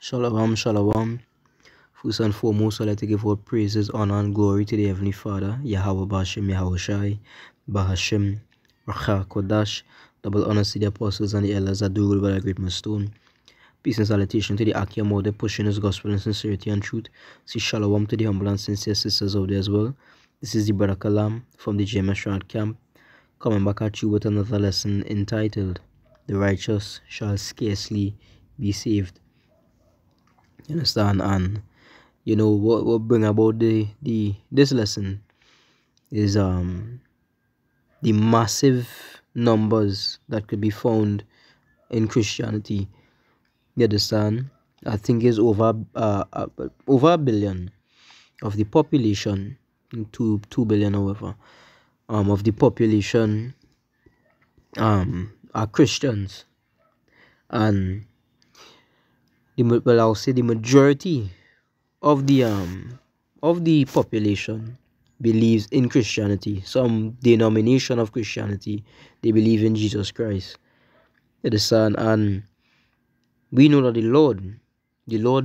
Shalom, shalom. First and foremost, I'd like to give all praises, honor, and glory to the Heavenly Father, Yahweh Bashem, Yahweh Shai, Bahashem, Racha Kodash. Double honors to the apostles and the elders that do rule by the great millstone. Peace and salutation to the Akia mother pushing his gospel in sincerity and truth. See shalom to the humble and sincere sisters out there as well. This is the Brother Kalam from the JMS Rad Camp, coming back at you with another lesson entitled, The Righteous Shall Scarcely Be Saved. You understand? And you know what bring about this lesson is the massive numbers that could be found in Christianity. You understand? I think it's over a billion of the population, 2 billion, however, of the population are Christians, and I'll say the majority of the population believes in Christianity, some denomination of Christianity. They believe in Jesus Christ, the Son. And we know that the Lord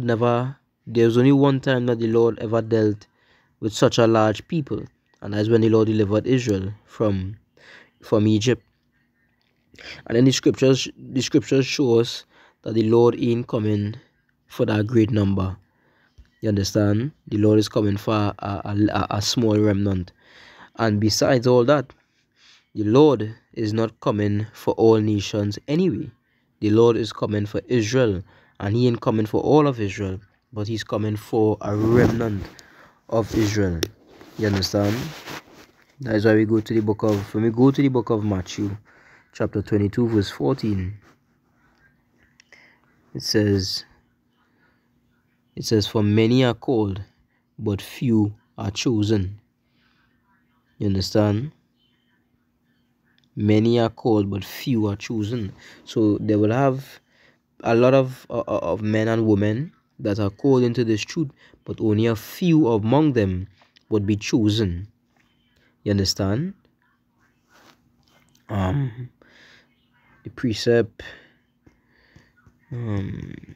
never, there's only one time that the Lord ever dealt with such a large people, and that's when the Lord delivered Israel from Egypt. And then the scriptures show us that the Lord ain't coming for that great number. You understand? The Lord is coming for a small remnant. And besides all that, the Lord is not coming for all nations anyway. The Lord is coming for Israel, and he ain't coming for all of Israel, but he's coming for a remnant of Israel. You understand? That is why when we go to the book of Matthew, chapter 22, verse 14, it says, for many are called, but few are chosen. You understand? Many are called, but few are chosen. So they will have a lot of men and women that are called into this truth, but only a few among them would be chosen. You understand? The precept, and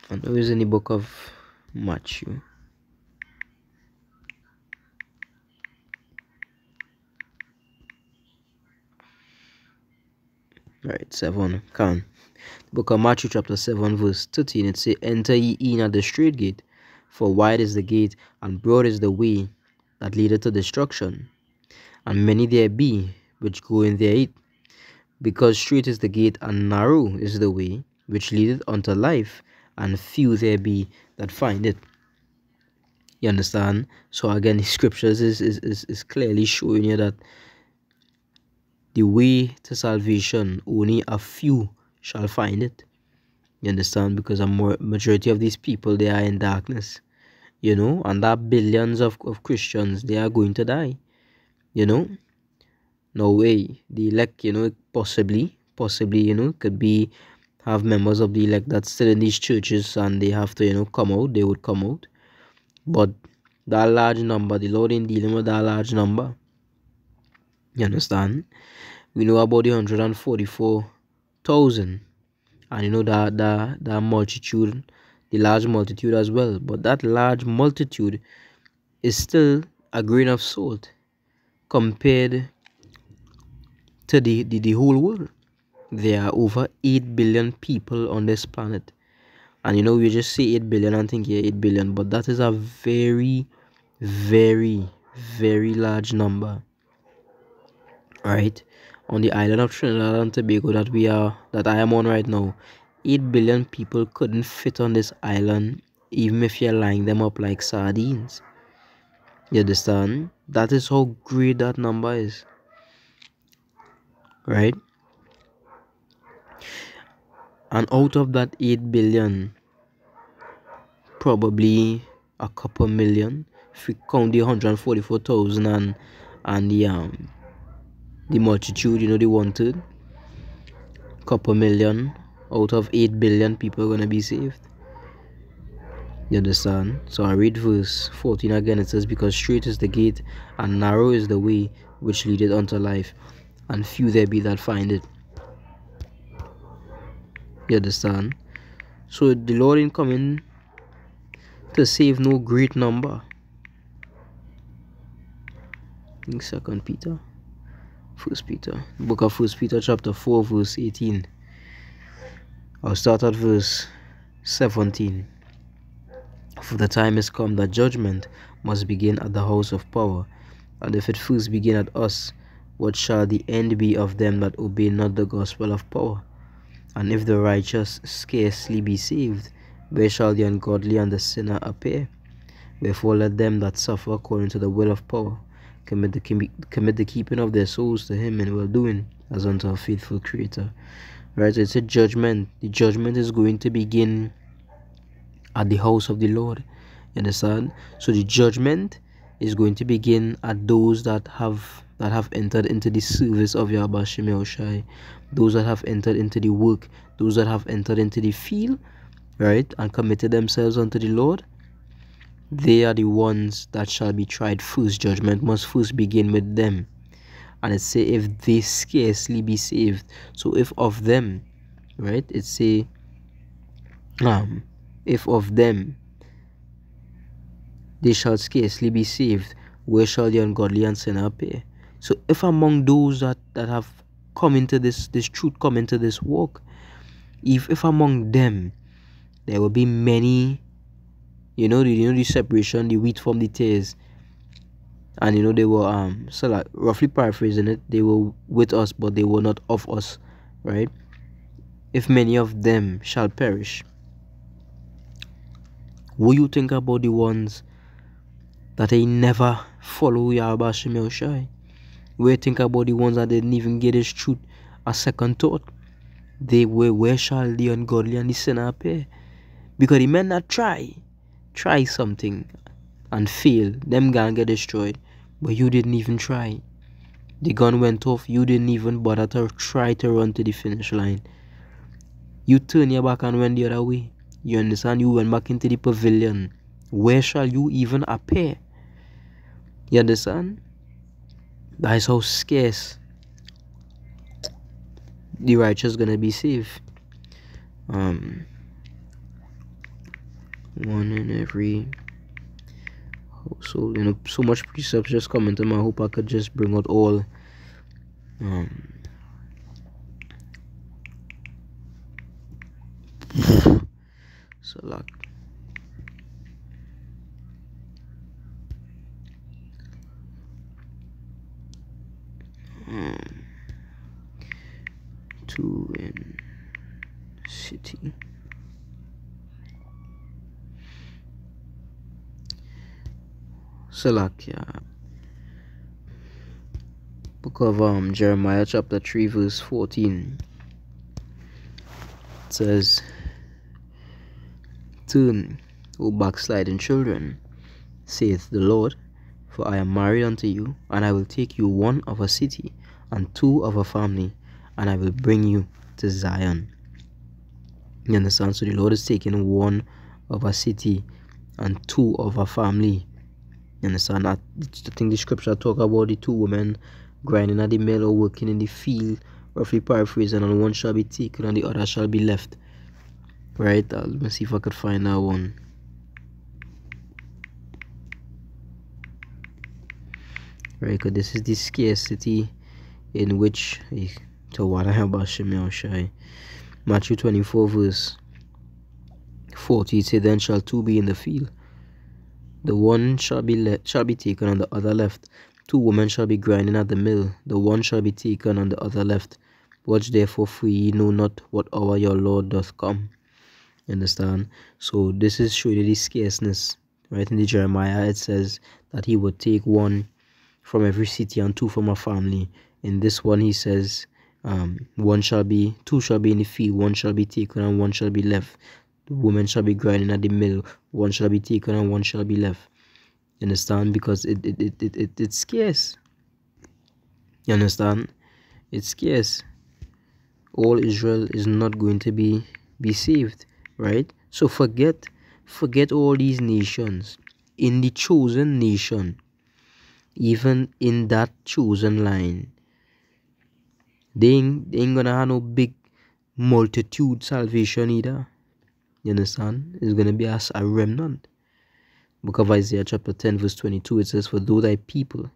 there is in the book of Matthew. Right, 7. The book of Matthew chapter 7 verse 13, it says, Enter ye in at the straight gate, for wide is the gate, and broad is the way that leadeth to destruction, and many there be which go in thereat. Because straight is the gate, and narrow is the way which leadeth unto life, and few there be that find it. You understand? So again, the scriptures is clearly showing you that the way to salvation, only a few shall find it. You understand? Because a majority of these people, they are in darkness. You know, and that billions of Christians, they are going to die. You know? No way. The elect, you know, possibly, you know, could be, have members of the elect that's still in these churches, and they have to, you know, come out. They would come out. But that large number, the Lord ain't dealing with that large number. You understand? We know about the 144,000, and you know that multitude, the large multitude as well. But that large multitude is still a grain of salt compared to the whole world. There are over 8 billion people on this planet, and you know, we just say 8 billion and think, yeah, 8 billion, but that is a very, very, very large number. Right? On the island of Trinidad and Tobago that I am on right now, 8 billion people couldn't fit on this island, even if you're lining them up like sardines. You understand? That is how great that number is. Right? And out of that 8 billion, probably a couple million, if we count the 144,000 and the multitude, you know, the wanted, couple million out of 8 billion people are going to be saved. You understand? So I read verse 14 again. It says, Because straight is the gate, and narrow is the way which leadeth unto life, and few there be that find it. You understand? So the Lord ain't coming to save no great number. In 2 Peter, 1 Peter, book of 1 Peter chapter 4 verse 18. I'll start at verse 17. For the time is come that judgment must begin at the house of power. And if it first begin at us, what shall the end be of them that obey not the gospel of power? And if the righteous scarcely be saved, where shall the ungodly and the sinner appear? Wherefore let them that suffer according to the will of power commit the keeping of their souls to him in well doing, as unto a faithful Creator. Right, so it's a judgment. The judgment is going to begin at the house of the Lord. You understand? So the judgment is going to begin at those that have entered into the service of Yahweh Shemel Shai, those that have entered into the work, those that have entered into the field, right, and committed themselves unto the Lord. They are the ones that shall be tried first. Judgment must first begin with them. And it say if they scarcely be saved. So if of them, right, it say if of them they shall scarcely be saved, where shall the ungodly and sinner appear? So if among those that have come into this truth, come into this walk, if among them there will be many, the separation, the wheat from the tares, and they were so like roughly paraphrasing it, they were with us but they were not of us, right? If many of them shall perish, will you think about the ones that they never follow Yahweh Shemel Shai? We think about the ones that didn't even get his truth a second thought. They were, where shall the ungodly and the sinner appear? Because the men that try something and fail, them gonna get destroyed. But you didn't even try. The gun went off, you didn't even bother to try to run to the finish line. You turn your back and went the other way. You understand? You went back into the pavilion. Where shall you even appear? You understand? That is how scarce the righteous gonna be saved. One in every household. So much precepts just come into my hope I could just bring out all. Select. Two in city. Salakia. Book of Jeremiah chapter 3 verse 14. It says, turn, O backsliding children, saith the Lord, for I am married unto you, and I will take you one of a city, and two of a family, and I will bring you to Zion. You understand? So the Lord is taking one of a city and two of a family. You understand? I think the scripture talk about the two women grinding at the mill or working in the field, roughly paraphrasing, and one shall be taken and the other shall be left. Right? Let me see if I could find that one. Right, because this is the scarcity in which to what I have about Shemel Shai. Matthew 24 verse 40, it says, then shall two be in the field, the one shall be taken and the other left. Two women shall be grinding at the mill, the one shall be taken and the other left. Watch therefore, for ye know not what hour your Lord doth come. You understand? So this is showing you the scarceness. Right, in the Jeremiah it says that he would take one from every city and two from a family. In this one he says two shall be in the field, one shall be taken and one shall be left. The woman shall be grinding at the mill, one shall be taken and one shall be left. You understand? Because it's scarce. You understand? It's scarce. All Israel is not going to be saved, right? So forget all these nations. In the chosen nation, even in that chosen line, they ain't gonna have no big multitude salvation either. You understand? It's going to be as a remnant. Book of Isaiah chapter 10 verse 22, it says, "For though thy people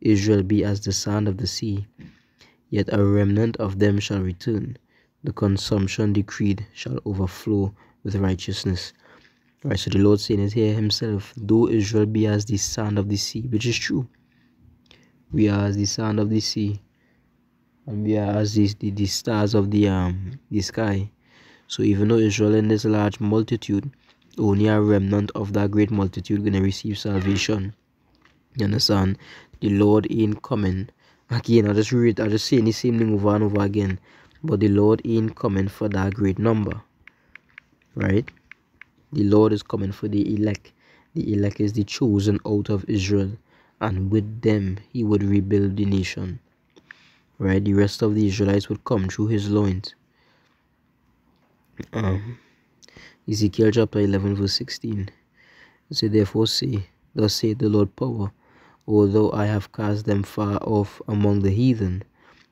Israel be as the sand of the sea, yet a remnant of them shall return. The consumption decreed shall overflow with righteousness." Right, so the Lord saying it here himself, though Israel be as the sand of the sea, which is true. We are as the sand of the sea, and we are as the stars of the sky. So even though Israel in this large multitude, only a remnant of that great multitude gonna receive salvation. You understand? The Lord ain't coming. Again, I just saying the same thing over and over again. But the Lord ain't coming for that great number. Right? The Lord is coming for the elect. The elect is the chosen out of Israel. And with them, he would rebuild the nation. Right? The rest of the Israelites would come through his loins. Ezekiel chapter 11 verse 16. It says, "Therefore say, thus saith the Lord power, although I have cast them far off among the heathen,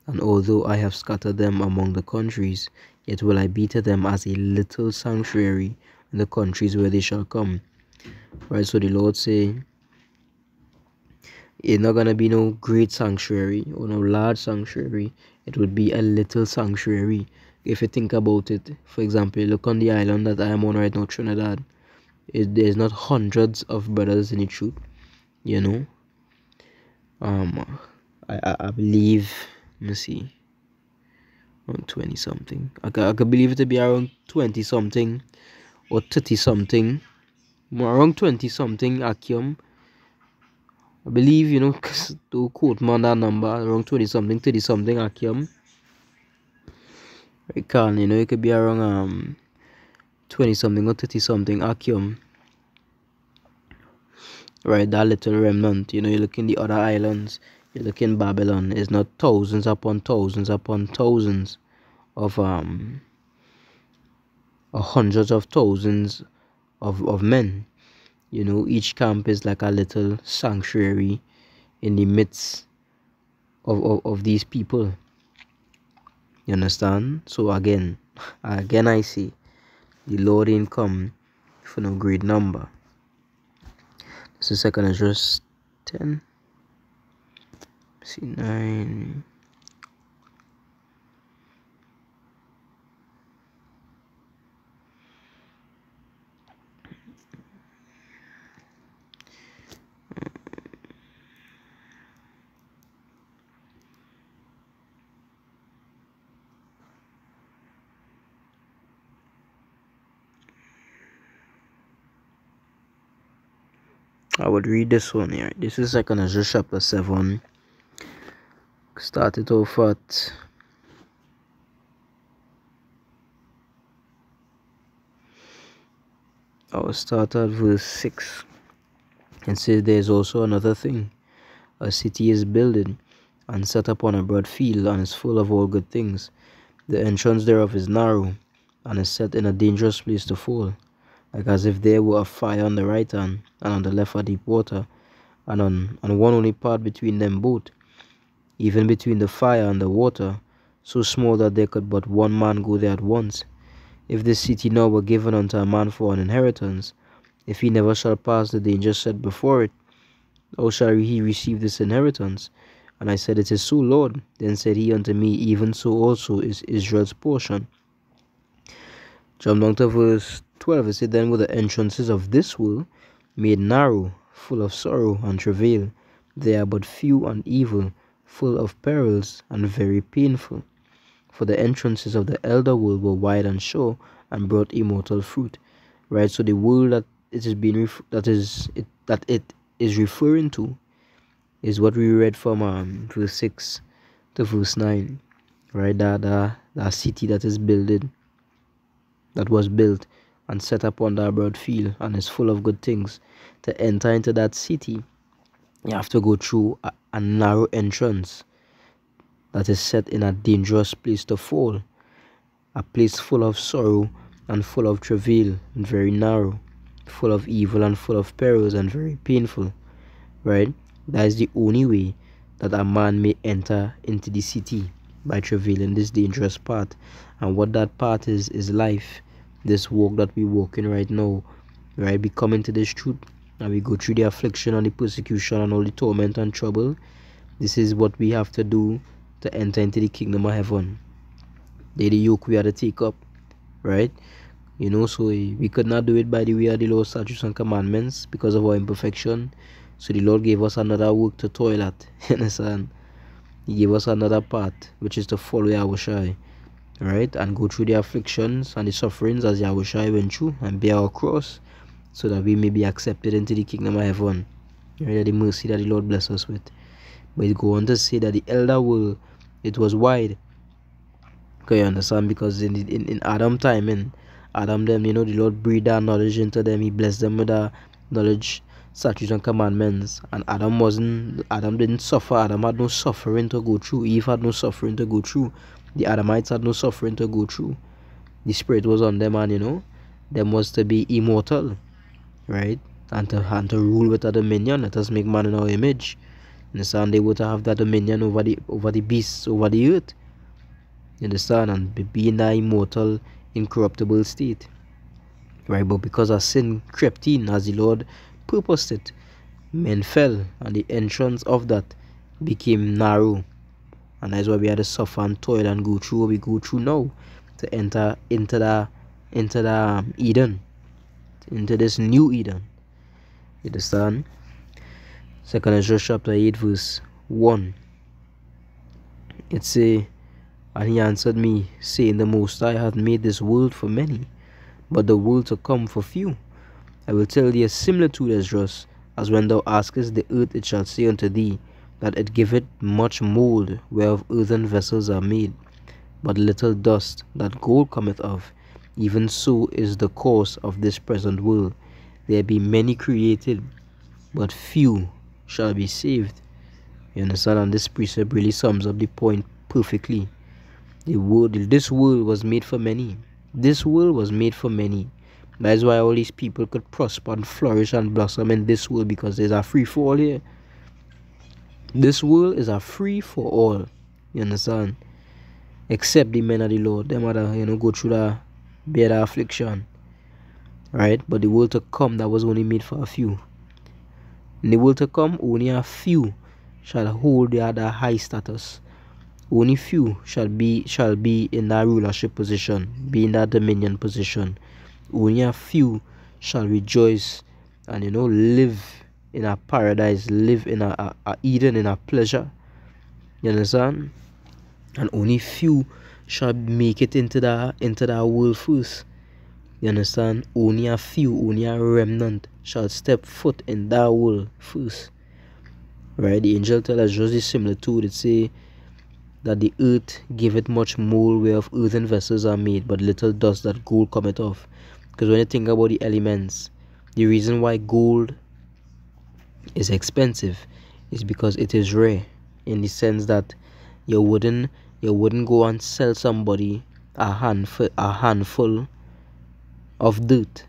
and although I have scattered them among the countries, yet will I be to them as a little sanctuary in the countries where they shall come." Right, so the Lord say, it's not gonna be no great sanctuary or no large sanctuary. It would be a little sanctuary. If you think about it, for example, look on the island that I am on right now, Trinidad. There's not hundreds of brothers in the truth, you know. I believe, let me see, around 20 something. I could believe it to be around 20 something or 30 something, around 20 something Akim. I believe, you know, to quote me on that number, around 20 something, 30 something Akim. I can, you know, it could be around 20 something or 30 something Akim. Right, that little remnant. You know, you look in the other islands, you look in Babylon, it's not thousands upon thousands upon thousands of hundreds of thousands of men. You know, each camp is like a little sanctuary in the midst of these people. You understand? So again I say, the Lord ain't come for no great number. This is 2nd Ezra 10. See 9. I would read this one here. This is 2nd Ezra chapter 7. Started off at I will start at verse 6. It says, "There is also another thing. A city is builded and set upon a broad field, and is full of all good things. The entrance thereof is narrow, and is set in a dangerous place to fall, like as if there were a fire on the right hand, and on the left a deep water, and on one only part between them both, even between the fire and the water, so small that there could but one man go there at once. If this city now were given unto a man for an inheritance, if he never shall pass the danger set before it, how shall he receive this inheritance? And I said, It is so, Lord. Then said he unto me, Even so also is Israel's portion." Jump down to verse 12. It said, "Then were the entrances of this world made narrow, full of sorrow and travail. They are but few and evil, full of perils and very painful. For the entrances of the elder world were wide and sure, and brought immortal fruit." Right. So the world that it is being that it is referring to is what we read from verse 6 to verse 9. Right. That city that is builded, that was built and set upon that broad field, and is full of good things. To enter into that city, you have to go through a narrow entrance that is set in a dangerous place to fall, a place full of sorrow and full of travail, and very narrow, full of evil and full of perils, and very painful. Right? That is the only way that a man may enter into the city. by travailing this dangerous path. And what that path is life. This walk that we walk in right now, right? We come into this truth and we go through the affliction and the persecution and all the torment and trouble. This is what we have to do to enter into the kingdom of heaven. The yoke we have to take up, right? So we could not do it by the way of the law, statutes, and commandments because of our imperfection. So the Lord gave us another work to toil at. You understand? He gave us another path, which is to follow Yahushua, right? And go through the afflictions and the sufferings as Yahushua went through and bear our cross so that we may be accepted into the kingdom of heaven. Right? The mercy that the Lord bless us with. But it go on to say that the elder world, it was wide. Can you understand? Because in Adam time, in Adam them, the Lord breathed that knowledge into them. He blessed them with that knowledge, statutes and commandments. And Adam didn't suffer. Adam had no suffering to go through. Eve had no suffering to go through. The Adamites had no suffering to go through. The Spirit was on them, and them was to be immortal, right? And to rule with a dominion. Let us make man in our image. Understand? They were to have that dominion over the beasts, over the earth. You understand? And be in that immortal, incorruptible state. Right? But because our sin crept in as the Lord purposed it, men fell, and the entrance of that became narrow. And that's why we had to suffer and toil and go through what we go through now to enter into the Eden, into this new Eden. You understand? 2 Ezra chapter 8 verse 1. It say, and he answered me, saying, the Most High hath made this world for many, but the world to come for few. I will tell thee a similitude, Esdras, as when thou askest the earth, it shall say unto thee, that it giveth much mold, whereof earthen vessels are made, but little dust that gold cometh of. Even so is the course of this present world. There be many created, but few shall be saved. You understand? And this precept really sums up the point perfectly. This world was made for many. This world was made for many. That is why all these people could prosper and flourish and blossom in this world, because there's a free for all here. This world is a free for all. You understand? Except the men of the Lord. Them other, go through the bear affliction. Right? But the world to come, that was only made for a few. In the world to come, only a few shall hold the other high status. Only few shall be in that rulership position, be in that dominion position. Only a few shall rejoice and live in a paradise, live in a Eden, in a pleasure. You understand? And only few shall make it into that world first. You understand? Only a few, only a remnant shall step foot in that world first. Right? The angel tell us just the similitude. It say that the earth giveth much mold, whereof earthen vessels are made, but little dust that gold cometh off. Because when you think about the elements, the reason why gold is expensive is because it is rare, in the sense that you wouldn't go and sell somebody a handful of dirt.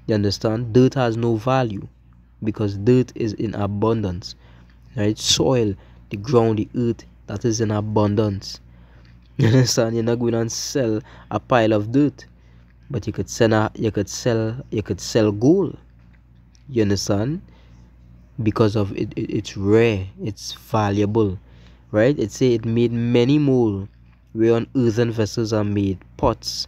You understand? Dirt has no value because dirt is in abundance. Right? Soil, the ground, the earth, that is in abundance. You understand? You're not going and sell a pile of dirt, but you could sell gold. You understand? Because of it's rare, it's valuable. Right? It say it made many mold, whereon earthen vessels are made, pots.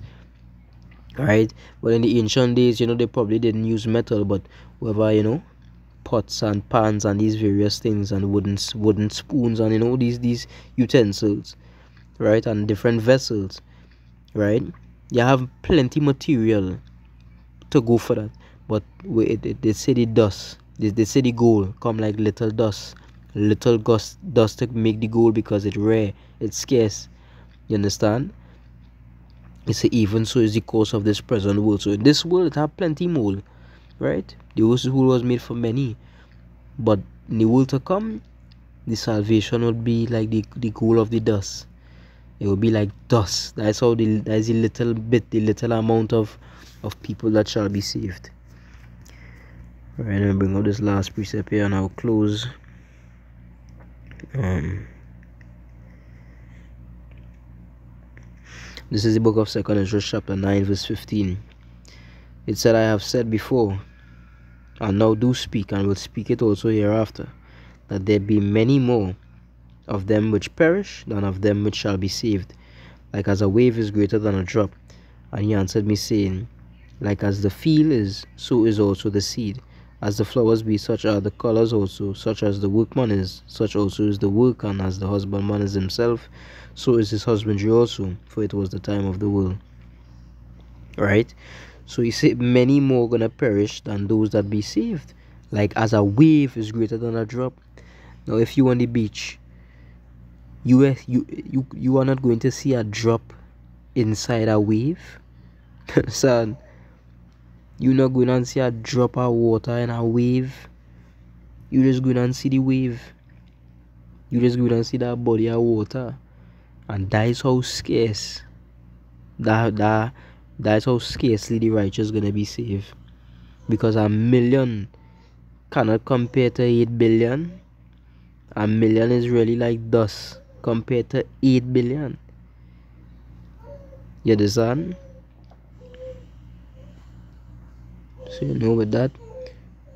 Right? But in the ancient days, they probably didn't use metal, but whoever, pots and pans and these various things, and wooden spoons, and these utensils, right? And different vessels, right? You have plenty material to go for that. But they say the dust, they say the gold come like little dust to make the gold, because it's rare, it's scarce. You understand? It's even so is the course of this present world. So in this world, it have plenty more, right? The world was made for many, but in the world to come, the salvation would be like the goal of the dust. It will be like dust. That's the little amount of people that shall be saved. Alright, let me bring up this last precept here and I'll close. This is the book of 2 Ezra chapter 9 verse 15. It said, I have said before, and now do speak, and will speak it also hereafter, that there be many more of them which perish than of them which shall be saved. Like as a wave is greater than a drop. And he answered me, saying, like as the field is, so is also the seed. As the flowers be, such are the colors also. Such as the workman is, such also is the work. And as the husbandman is himself, so is his husbandry also. For it was the time of the world. Right? So he said, many more gonna perish than those that be saved. Like as a wave is greater than a drop. Now, if you on the beach, you are not going to see a drop inside a wave. Son, you're not going to see a drop of water in a wave. You're just going to see the wave. You're just going to see that body of water. And that is how scarce. That's how scarcely the righteous gonna be saved. Because a million cannot compare to 8 billion. A million is really like dust compared to 8 billion. You understand? So you know, with that,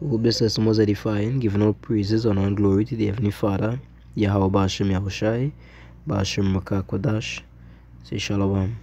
we hope this lesson was edifying, giving all praises, honor and glory to the Heavenly Father, Yahweh Bashem Yahushai, Bashem Makakwadash. Say Shalom.